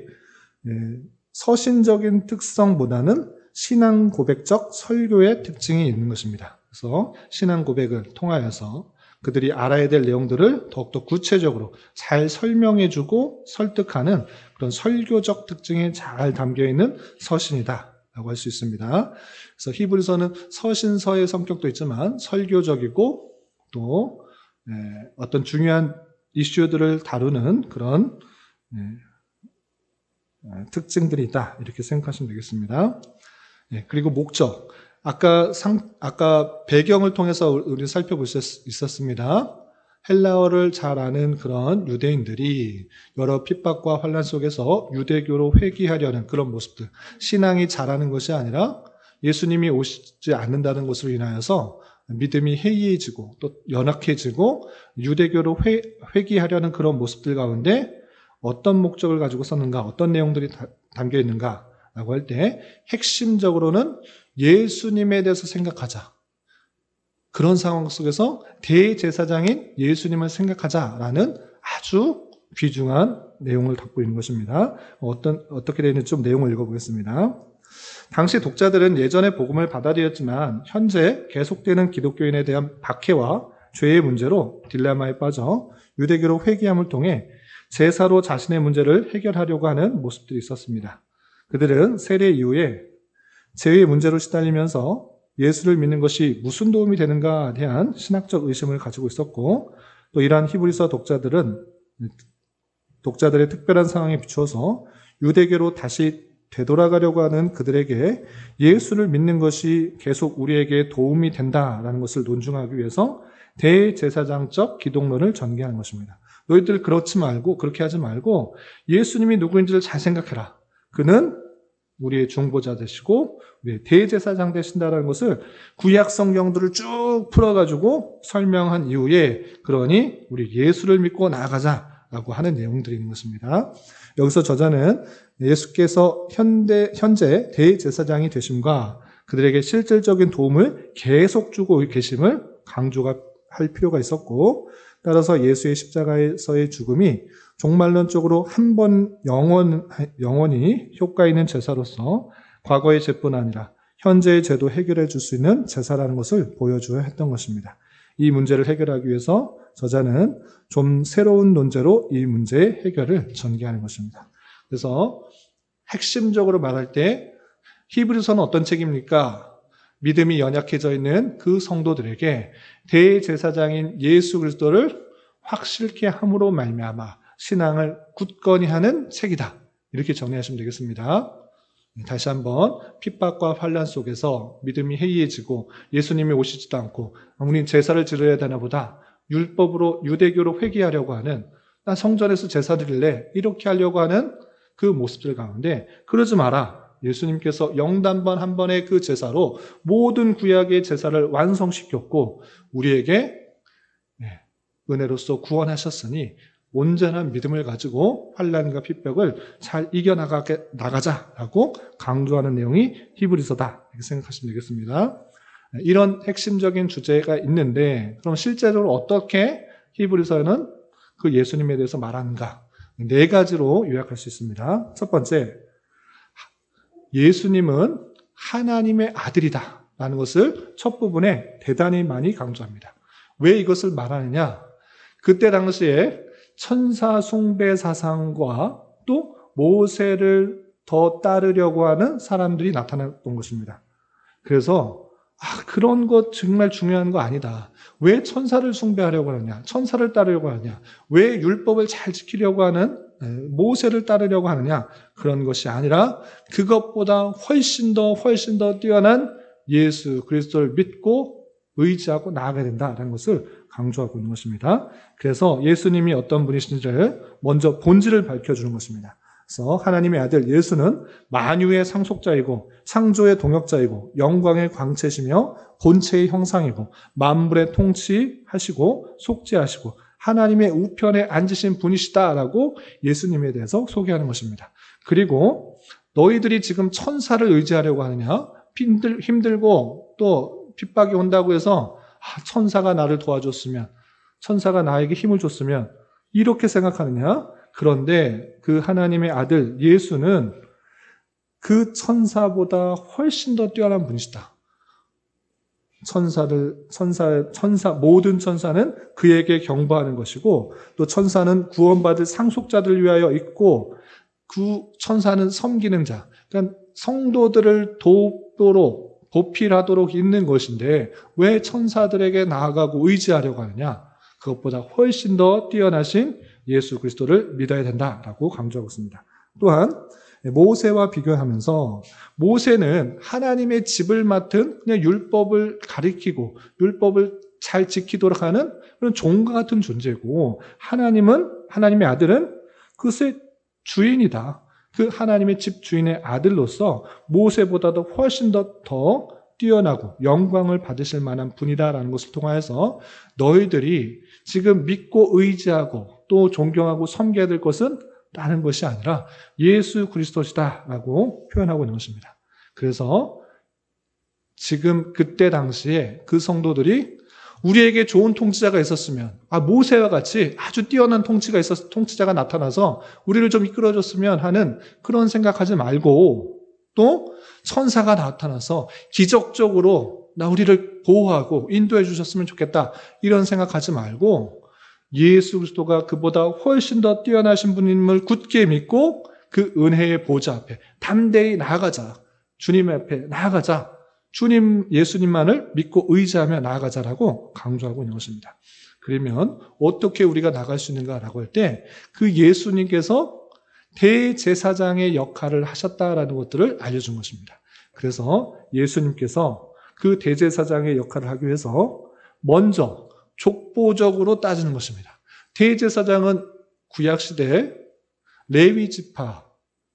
서신적인 특성보다는 신앙 고백적 설교의 특징이 있는 것입니다. 그래서 신앙 고백을 통하여서 그들이 알아야 될 내용들을 더욱더 구체적으로 잘 설명해주고 설득하는 그런 설교적 특징이 잘 담겨있는 서신이다 라고 할 수 있습니다. 그래서 히브리서는 서신서의 성격도 있지만 설교적이고 또 어떤 중요한 이슈들을 다루는 그런 특징들이 있다 이렇게 생각하시면 되겠습니다. 그리고 목적. 아까 배경을 통해서 우리 살펴볼 수 있었습니다. 헬라어를 잘 아는 그런 유대인들이 여러 핍박과 환란 속에서 유대교로 회귀하려는 그런 모습들, 신앙이 자라는 것이 아니라 예수님이 오시지 않는다는 것으로 인하여서 믿음이 해이해지고 또 연약해지고 유대교로 회귀하려는 그런 모습들 가운데 어떤 목적을 가지고 썼는가, 어떤 내용들이 담겨 있는가라고 할 때 핵심적으로는 예수님에 대해서 생각하자. 그런 상황 속에서 대제사장인 예수님을 생각하자라는 아주 귀중한 내용을 담고 있는 것입니다. 어떻게 되는지 좀 내용을 읽어보겠습니다. 당시 독자들은 예전에 복음을 받아들였지만 현재 계속되는 기독교인에 대한 박해와 죄의 문제로 딜레마에 빠져 유대교로 회귀함을 통해 제사로 자신의 문제를 해결하려고 하는 모습들이 있었습니다. 그들은 세례 이후에 죄의 문제로 시달리면서 예수를 믿는 것이 무슨 도움이 되는가에 대한 신학적 의심을 가지고 있었고 또 이러한 히브리서 독자들의 특별한 상황에 비추어서 유대교로 다시 되돌아가려고 하는 그들에게 예수를 믿는 것이 계속 우리에게 도움이 된다라는 것을 논증하기 위해서 대제사장적 기독론을 전개한 것입니다. 너희들 그렇게 하지 말고 예수님이 누구인지를 잘 생각해라. 그는 우리의 중보자 되시고 우리의 대제사장 되신다는 것을 구약 성경들을 쭉 풀어가지고 설명한 이후에 그러니 우리 예수를 믿고 나아가자라고 하는 내용들이 있는 것입니다. 여기서 저자는 예수께서 현재 대제사장이 되심과 그들에게 실질적인 도움을 계속 주고 계심을 강조할 필요가 있었고 따라서 예수의 십자가에서의 죽음이 종말론적으로 한 번 영원히 효과 있는 제사로서 과거의 죄뿐 아니라 현재의 죄도 해결해 줄 수 있는 제사라는 것을 보여줘야 했던 것입니다. 이 문제를 해결하기 위해서 저자는 좀 새로운 논제로 이 문제의 해결을 전개하는 것입니다. 그래서 핵심적으로 말할 때 히브리서는 어떤 책입니까? 믿음이 연약해져 있는 그 성도들에게 대제사장인 예수 그리스도를 확실케 함으로 말미암아 신앙을 굳건히 하는 책이다. 이렇게 정리하시면 되겠습니다. 다시 한번 핍박과 환란 속에서 믿음이 해이해지고 예수님이 오시지도 않고 우리 제사를 지려야 되나 보다 율법으로 유대교로 회귀하려고 하는 나 성전에서 제사 드릴래 이렇게 하려고 하는 그 모습들 가운데 그러지 마라. 예수님께서 영단번 한 번의 그 제사로 모든 구약의 제사를 완성시켰고 우리에게 은혜로서 구원하셨으니 온전한 믿음을 가지고 환난과 핍박을 잘 이겨나가자라고 강조하는 내용이 히브리서다 이렇게 생각하시면 되겠습니다. 이런 핵심적인 주제가 있는데 그럼 실제로 어떻게 히브리서는 그 예수님에 대해서 말하는가? 4가지로 요약할 수 있습니다. 첫 번째, 예수님은 하나님의 아들이다 라는 것을 첫 부분에 대단히 많이 강조합니다. 왜 이것을 말하느냐? 그때 당시에 천사 숭배 사상과 또 모세를 더 따르려고 하는 사람들이 나타났던 것입니다. 그래서 그런 것 정말 중요한 거 아니다. 왜 천사를 숭배하려고 하느냐? 천사를 따르려고 하느냐? 왜 율법을 잘 지키려고 하는 모세를 따르려고 하느냐? 그런 것이 아니라 그것보다 훨씬 더 뛰어난 예수 그리스도를 믿고 의지하고 나아가야 된다라는 것을 강조하고 있는 것입니다. 그래서 예수님이 어떤 분이신지를 먼저 본질을 밝혀주는 것입니다. 그래서 하나님의 아들 예수는 만유의 상속자이고 창조의 동역자이고 영광의 광채시며 본체의 형상이고 만물의 통치하시고 속죄하시고 하나님의 우편에 앉으신 분이시다라고 예수님에 대해서 소개하는 것입니다. 그리고 너희들이 지금 천사를 의지하려고 하느냐? 힘들고 또 핍박이 온다고 해서 천사가 나를 도와줬으면 천사가 나에게 힘을 줬으면 이렇게 생각하느냐? 그런데 그 하나님의 아들 예수는 그 천사보다 훨씬 더 뛰어난 분이시다. 모든 천사는 그에게 경배하는 것이고, 또 천사는 구원받을 상속자들을 위하여 있고, 그 천사는 섬기는 자, 그러니까 성도들을 돕도록, 보필하도록 있는 것인데, 왜 천사들에게 나아가고 의지하려고 하느냐? 그것보다 훨씬 더 뛰어나신 예수 그리스도를 믿어야 된다라고 강조하고 있습니다. 또한 모세와 비교하면서, 모세는 하나님의 집을 맡은 그냥 율법을 가리키고 율법을 잘 지키도록 하는 그런 종과 같은 존재고, 하나님의 아들은 그것의 주인이다. 그 하나님의 집 주인의 아들로서 모세보다도 훨씬 더 뛰어나고 영광을 받으실 만한 분이다라는 것을 통하여서, 너희들이 지금 믿고 의지하고 또 존경하고 섬겨야 될 것은 다른 것이 아니라 예수 그리스도시다라고 표현하고 있는 것입니다. 그래서 지금 그때 당시에 그 성도들이 우리에게 좋은 통치자가 있었으면, 모세와 같이 아주 뛰어난 통치자가 나타나서 우리를 좀 이끌어줬으면 하는 그런 생각하지 말고, 또 천사가 나타나서 기적적으로 우리를 보호하고 인도해 주셨으면 좋겠다, 이런 생각하지 말고, 예수 그리스도가 그보다 훨씬 더 뛰어나신 분임을 굳게 믿고 그 은혜의 보좌 앞에 담대히 나아가자. 주님 앞에 나아가자. 예수님만을 믿고 의지하며 나아가자라고 강조하고 있는 것입니다. 그러면 어떻게 우리가 나갈 수 있는가라고 할 때, 그 예수님께서 대제사장의 역할을 하셨다라는 것들을 알려준 것입니다. 그래서 예수님께서 그 대제사장의 역할을 하기 위해서 먼저 족보적으로 따지는 것입니다. 대제사장은 구약시대에 레위 지파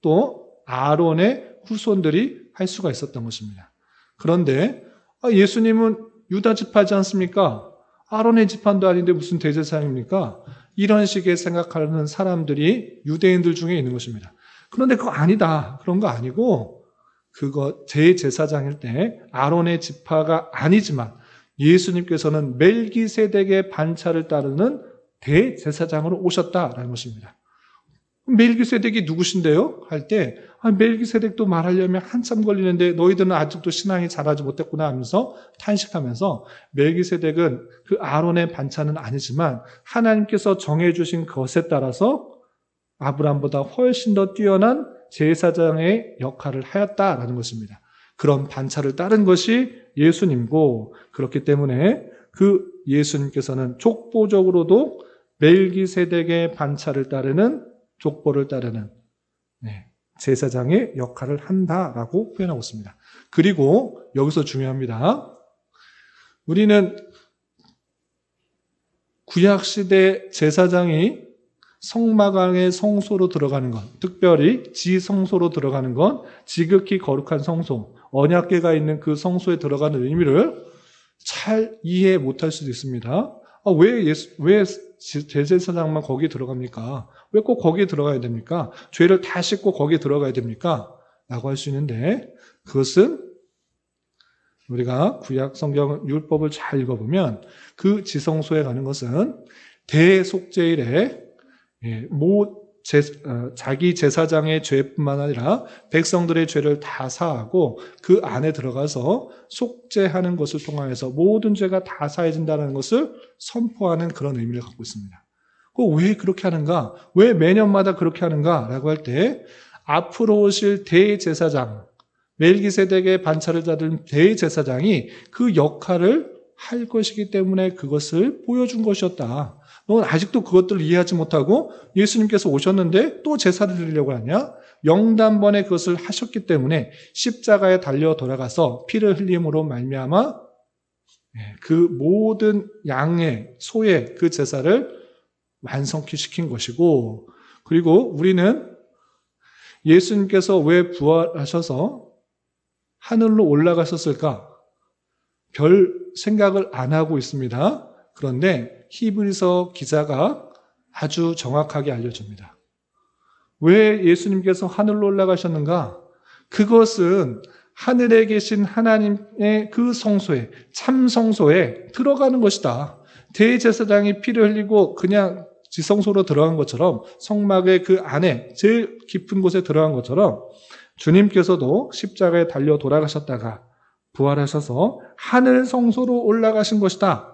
또 아론의 후손들이 할 수가 있었던 것입니다. 그런데 예수님은 유다 지파지 않습니까? 아론의 집안도 아닌데 무슨 대제사장입니까? 이런 식의 생각하는 사람들이 유대인들 중에 있는 것입니다. 그런데 그거 아니다. 그런 거 아니고, 그거 대제사장일 때 아론의 지파가 아니지만 예수님께서는 멜기세덱의 반차를 따르는 대제사장으로 오셨다라는 것입니다. 멜기세덱이 누구신데요? 할 때, 멜기세덱도 말하려면 한참 걸리는데 너희들은 아직도 신앙이 자라지 못했구나 하면서 탄식하면서, 멜기세덱은 그 아론의 반차는 아니지만 하나님께서 정해주신 것에 따라서 아브라함보다 훨씬 더 뛰어난 제사장의 역할을 하였다라는 것입니다. 그런 반차를 따른 것이 예수님고, 그렇기 때문에 그 예수님께서는 족보적으로도 멜기세덱의 반차를 따르는, 족보를 따르는 제사장의 역할을 한다라고 표현하고 있습니다. 그리고 여기서 중요합니다. 우리는 구약시대 제사장이 성막왕의 성소로 들어가는 것, 특별히 지성소로 들어가는 것, 지극히 거룩한 성소, 언약궤가 있는 그 성소에 들어가는 의미를 잘 이해 못할 수도 있습니다. 왜 대제사장만 거기 들어갑니까? 왜 꼭 거기에 들어가야 됩니까? 죄를 다 씻고 거기에 들어가야 됩니까? 라고 할 수 있는데, 그것은 우리가 구약 성경 율법을 잘 읽어보면 그 지성소에 가는 것은 대속죄일에 자기 제사장의 죄뿐만 아니라 백성들의 죄를 다 사하고 그 안에 들어가서 속죄하는 것을 통하여서 모든 죄가 다 사해진다는 것을 선포하는 그런 의미를 갖고 있습니다. 왜 그렇게 하는가? 왜 매년마다 그렇게 하는가? 라고 할 때, 앞으로 오실 대제사장, 멜기세덱의 반차를 따른 대제사장이 그 역할을 할 것이기 때문에 그것을 보여준 것이었다. 넌 아직도 그것들을 이해하지 못하고 예수님께서 오셨는데 또 제사를 드리려고 하냐? 영단번에 그것을 하셨기 때문에 십자가에 달려 돌아가서 피를 흘림으로 말미암아 그 모든 양의, 소의 그 제사를 완성케 시킨 것이고, 그리고 우리는 예수님께서 왜 부활하셔서 하늘로 올라가셨을까? 별 생각을 안 하고 있습니다. 그런데 히브리서 기자가 아주 정확하게 알려줍니다. 왜 예수님께서 하늘로 올라가셨는가? 그것은 하늘에 계신 하나님의 그 성소에, 참 성소에 들어가는 것이다. 대제사장이 피를 흘리고 그냥 지성소로 들어간 것처럼, 성막의 그 안에 제일 깊은 곳에 들어간 것처럼 주님께서도 십자가에 달려 돌아가셨다가 부활하셔서 하늘 성소로 올라가신 것이다.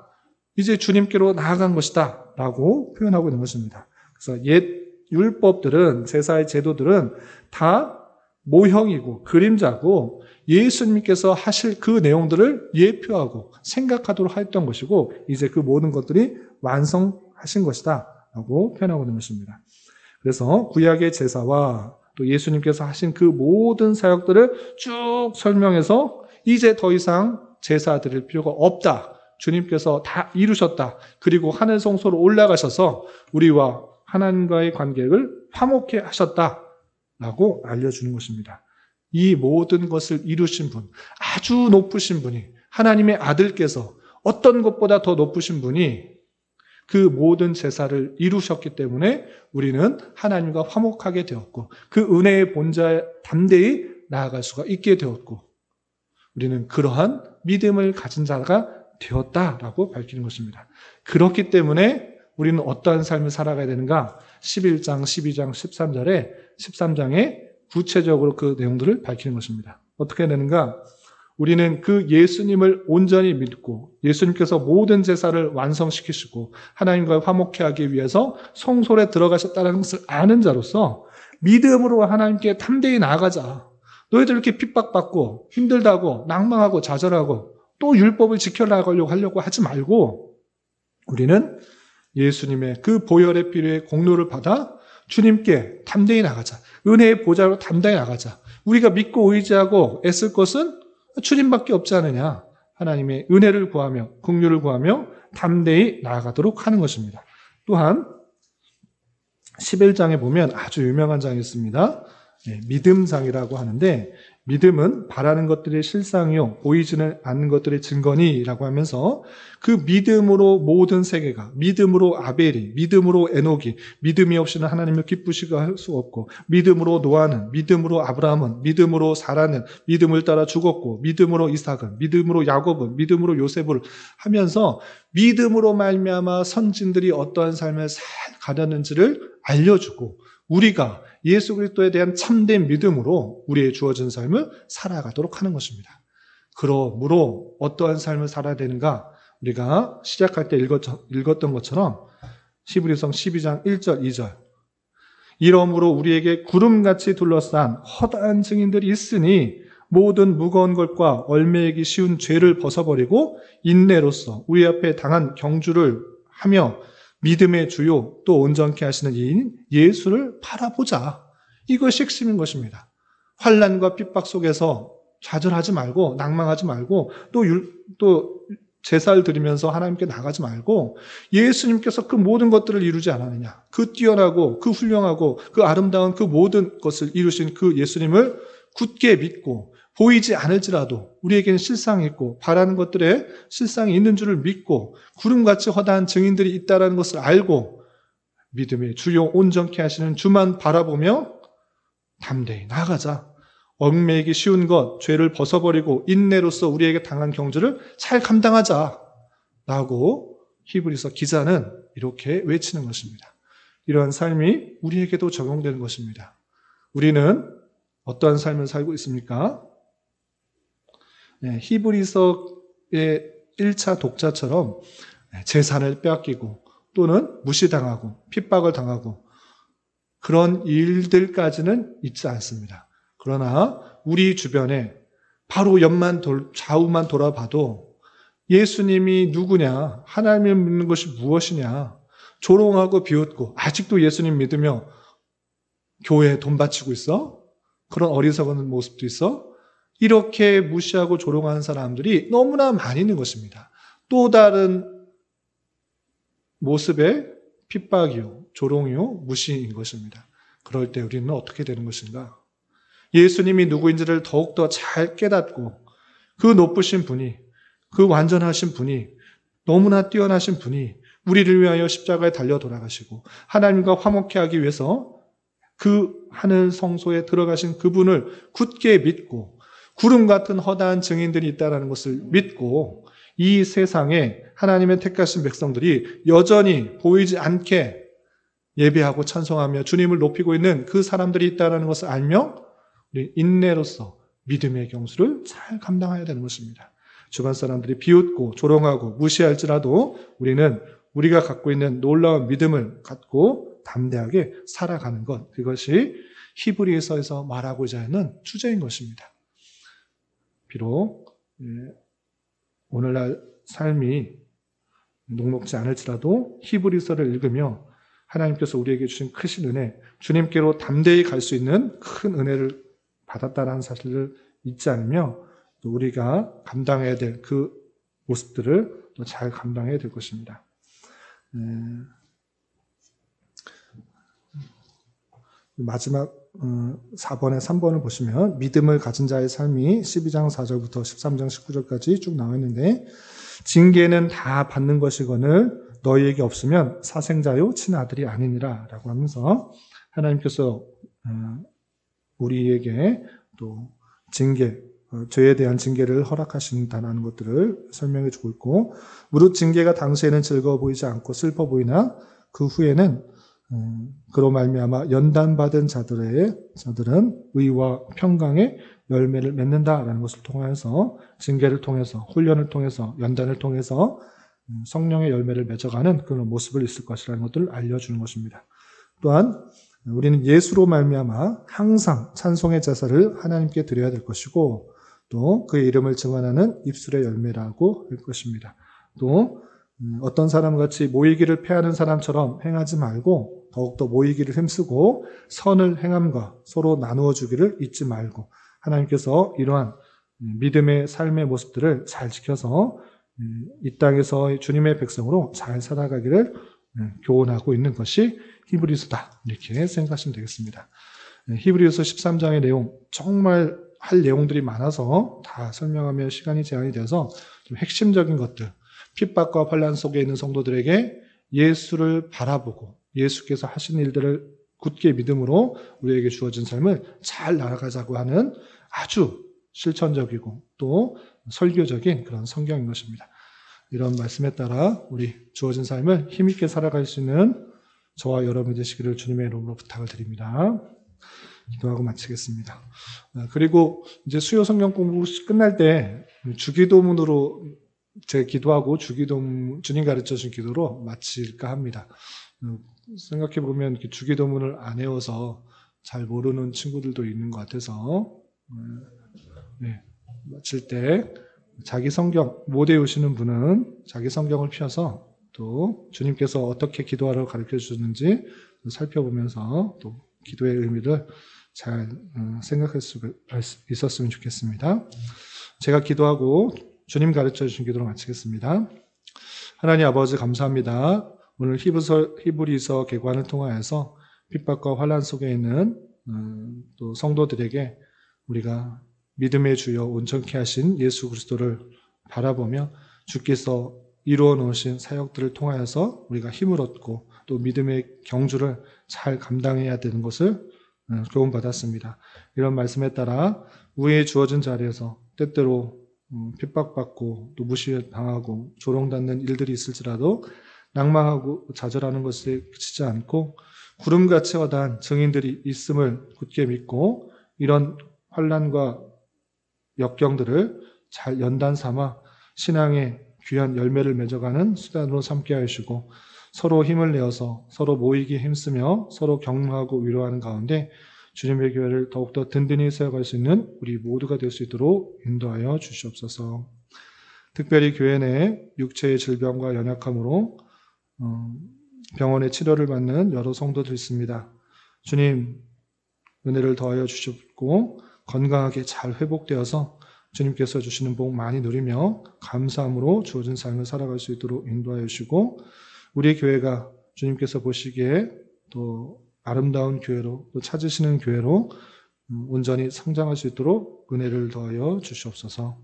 이제 주님께로 나아간 것이다. 라고 표현하고 있는 것입니다. 그래서 옛 율법들은, 제사의 제도들은 다 모형이고 그림자고 예수님께서 하실 그 내용들을 예표하고 생각하도록 했던 것이고 이제 그 모든 것들이 완성하신 것이다. 라고 표현하고 있는 것입니다. 그래서 구약의 제사와 또 예수님께서 하신 그 모든 사역들을 쭉 설명해서 이제 더 이상 제사 드릴 필요가 없다. 주님께서 다 이루셨다. 그리고 하늘 성소로 올라가셔서 우리와 하나님과의 관계를 화목케 하셨다. 라고 알려주는 것입니다. 이 모든 것을 이루신 분, 아주 높으신 분이, 하나님의 아들께서 어떤 것보다 더 높으신 분이 그 모든 제사를 이루셨기 때문에 우리는 하나님과 화목하게 되었고 그 은혜의 본자에 담대히 나아갈 수가 있게 되었고 우리는 그러한 믿음을 가진 자가 되었다라고 밝히는 것입니다. 그렇기 때문에 우리는 어떠한 삶을 살아가야 되는가? 11장, 12장, 13장에 구체적으로 그 내용들을 밝히는 것입니다. 어떻게 해야 되는가? 우리는 그 예수님을 온전히 믿고 예수님께서 모든 제사를 완성시키시고 하나님과 화목케 하기 위해서 성소에 들어가셨다는 것을 아는 자로서 믿음으로 하나님께 담대히 나아가자. 너희들 이렇게 핍박받고 힘들다고 낭망하고 좌절하고 또 율법을 지켜나가려고 하려고 하지 말고 우리는 예수님의 그 보혈의 피로의 공로를 받아 주님께 담대히 나가자. 은혜의 보좌로 담대히 나가자. 우리가 믿고 의지하고 애쓸 것은 주님밖에 없지 않느냐. 하나님의 은혜를 구하며 긍휼을 구하며 담대히 나아가도록 하는 것입니다. 또한 11장에 보면 아주 유명한 장이 있습니다. 믿음장이라고 하는데 믿음은 바라는 것들의 실상이요 보이지는 않는 것들의 증거니라고 하면서 그 믿음으로 모든 세계가, 믿음으로 아벨이, 믿음으로 에녹이, 믿음이 없이는 하나님을 기쁘시게 할 수 없고 믿음으로 노아는, 믿음으로 아브라함은, 믿음으로 사라는 믿음을 따라 죽었고 믿음으로 이삭은, 믿음으로 야곱은, 믿음으로 요셉을 하면서 믿음으로 말미암아 선진들이 어떠한 삶을 가졌는지를 알려주고 우리가 예수 그리스도에 대한 참된 믿음으로 우리의 주어진 삶을 살아가도록 하는 것입니다. 그러므로 어떠한 삶을 살아야 되는가? 우리가 시작할 때 읽었던 것처럼 히브리서 12장 1절 2절 이러므로 우리에게 구름같이 둘러싼 허다한 증인들이 있으니 모든 무거운 것과 얼매이기 쉬운 죄를 벗어버리고 인내로써 우리 앞에 당한 경주를 하며 믿음의 주요 또 온전케 하시는 이인 예수를 바라보자. 이것이 핵심인 것입니다. 환난과 핍박 속에서 좌절하지 말고 낭망하지 말고 또 제사를 드리면서 하나님께 나가지 말고 예수님께서 그 모든 것들을 이루지 않았느냐. 그 뛰어나고 그 훌륭하고 그 아름다운 그 모든 것을 이루신 그 예수님을 굳게 믿고 보이지 않을지라도 우리에게는 실상이 있고 바라는 것들에 실상이 있는 줄을 믿고 구름같이 허다한 증인들이 있다는 것을 알고 믿음의 주요 온전케 하시는 주만 바라보며 담대히 나아가자. 얽매이기 쉬운 것, 죄를 벗어버리고 인내로서 우리에게 당한 경주를 잘 감당하자. 라고 히브리서 기자는 이렇게 외치는 것입니다. 이러한 삶이 우리에게도 적용되는 것입니다. 우리는 어떠한 삶을 살고 있습니까? 히브리서의 1차 독자처럼 재산을 빼앗기고 또는 무시당하고 핍박을 당하고 그런 일들까지는 있지 않습니다. 그러나 우리 주변에 바로 좌우만 돌아봐도 예수님이 누구냐, 하나님을 믿는 것이 무엇이냐, 조롱하고 비웃고 아직도 예수님 믿으며 교회에 돈 바치고 있어? 그런 어리석은 모습도 있어? 이렇게 무시하고 조롱하는 사람들이 너무나 많이 있는 것입니다. 또 다른 모습의 핍박이요, 조롱이요, 무시인 것입니다. 그럴 때 우리는 어떻게 되는 것인가? 예수님이 누구인지를 더욱더 잘 깨닫고 그 높으신 분이, 그 완전하신 분이, 너무나 뛰어나신 분이 우리를 위하여 십자가에 달려 돌아가시고 하나님과 화목케 하기 위해서 그 하늘 성소에 들어가신 그분을 굳게 믿고 구름 같은 허다한 증인들이 있다는 것을 믿고 이 세상에 하나님의 택하신 백성들이 여전히 보이지 않게 예배하고 찬송하며 주님을 높이고 있는 그 사람들이 있다는 것을 알며 우리 인내로서 믿음의 경수를 잘 감당해야 되는 것입니다. 주변 사람들이 비웃고 조롱하고 무시할지라도 우리는 우리가 갖고 있는 놀라운 믿음을 갖고 담대하게 살아가는 것, 그것이 히브리서에서 말하고자 하는 주제인 것입니다. 비록 오늘날 삶이 녹록지 않을지라도 히브리서를 읽으며 하나님께서 우리에게 주신 크신 은혜, 주님께로 담대히 갈 수 있는 큰 은혜를 받았다는 사실을 잊지 않으며 또 우리가 감당해야 될 그 모습들을 또 잘 감당해야 될 것입니다. 4번에 3번을 보시면 믿음을 가진 자의 삶이 12장 4절부터 13장 19절까지 쭉 나와 있는데, 징계는 다 받는 것이거늘 너희에게 없으면 사생자요 친아들이 아니니라 라고 하면서 하나님께서 우리에게 또 징계, 죄에 대한 징계를 허락하신다는 것들을 설명해 주고 있고, 무릇 징계가 당시에는 즐거워 보이지 않고 슬퍼 보이나 그 후에는 그로 말미암아 연단받은 자들은 의와 평강의 열매를 맺는다라는 것을 통해서, 징계를 통해서, 훈련을 통해서, 연단을 통해서 성령의 열매를 맺어가는 그런 모습을 있을 것이라는 것들을 알려주는 것입니다. 또한 우리는 예수로 말미암아 항상 찬송의 제사를 하나님께 드려야 될 것이고, 또 그의 이름을 증언하는 입술의 열매라고 할 것입니다. 또 어떤 사람같이 모이기를 패하는 사람처럼 행하지 말고 더욱더 모이기를 힘쓰고 선을 행함과 서로 나누어 주기를 잊지 말고, 하나님께서 이러한 믿음의 삶의 모습들을 잘 지켜서 이 땅에서 주님의 백성으로 잘 살아가기를 교훈하고 있는 것이 히브리서다, 이렇게 생각하시면 되겠습니다. 히브리서 13장의 내용, 정말 할 내용들이 많아서 다 설명하면 시간이 제한이 되어서 좀 핵심적인 것들, 핍박과 환난 속에 있는 성도들에게 예수를 바라보고 예수께서 하신 일들을 굳게 믿음으로 우리에게 주어진 삶을 잘 나아가자고 하는 아주 실천적이고 또 설교적인 그런 성경인 것입니다. 이런 말씀에 따라 우리 주어진 삶을 힘있게 살아갈 수 있는 저와 여러분 되시기를 주님의 이름으로 부탁을 드립니다. 기도하고 마치겠습니다. 그리고 이제 수요 성경 공부 끝날 때 주기도문으로 제 기도하고 주님 가르쳐 주신 기도로 마칠까 합니다. 생각해 보면 주기도문을 안 외워서 잘 모르는 친구들도 있는 것 같아서 마칠 때 자기 성경 못 외우시는 분은 자기 성경을 펴서 또 주님께서 어떻게 기도하라고 가르쳐 주셨는지 살펴보면서 또 기도의 의미를 잘 생각할 수 있었으면 좋겠습니다. 제가 기도하고 주님 가르쳐 주신 기도로 마치겠습니다. 하나님 아버지 감사합니다. 오늘 히브리서 개관을 통하여서 핍박과 환난 속에 있는 또 성도들에게 우리가 믿음의 주여 온전케 하신 예수 그리스도를 바라보며 주께서 이루어 놓으신 사역들을 통하여서 우리가 힘을 얻고 또 믿음의 경주를 잘 감당해야 되는 것을 교훈받았습니다. 이런 말씀에 따라 우리의 주어진 자리에서 때때로 핍박받고 또 무시당하고 조롱받는 일들이 있을지라도 낭망하고 좌절하는 것에 그치지 않고 구름같이 허다한 증인들이 있음을 굳게 믿고 이런 환난과 역경들을 잘 연단 삼아 신앙의 귀한 열매를 맺어가는 수단으로 삼게 하시고 서로 힘을 내어서 서로 모이기 힘쓰며 서로 격려하고 위로하는 가운데 주님의 교회를 더욱더 든든히 세워갈 수 있는 우리 모두가 될 수 있도록 인도하여 주시옵소서. 특별히 교회 내에 육체의 질병과 연약함으로 병원에 치료를 받는 여러 성도들이 있습니다. 주님 은혜를 더하여 주시고 건강하게 잘 회복되어서 주님께서 주시는 복 많이 누리며 감사함으로 주어진 삶을 살아갈 수 있도록 인도하여 주시고 우리 교회가 주님께서 보시기에 또 아름다운 교회로 또 찾으시는 교회로 온전히 성장할 수 있도록 은혜를 더하여 주시옵소서.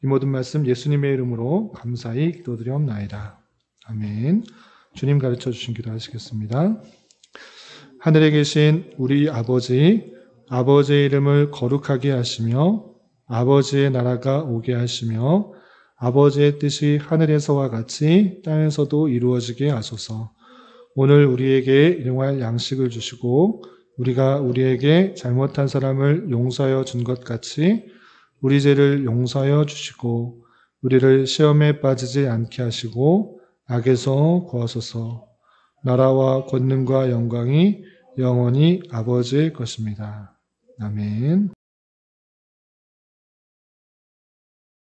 이 모든 말씀 예수님의 이름으로 감사히 기도드리옵나이다. 아멘. 주님 가르쳐 주신 기도 하시겠습니다. 하늘에 계신 우리 아버지, 아버지의 이름을 거룩하게 하시며 아버지의 나라가 오게 하시며 아버지의 뜻이 하늘에서와 같이 땅에서도 이루어지게 하소서. 오늘 우리에게 일용할 양식을 주시고 우리가 우리에게 잘못한 사람을 용서하여 준 것 같이 우리 죄를 용서하여 주시고 우리를 시험에 빠지지 않게 하시고 악에서 구하소서. 나라와 권능과 영광이 영원히 아버지의 것입니다. 아멘.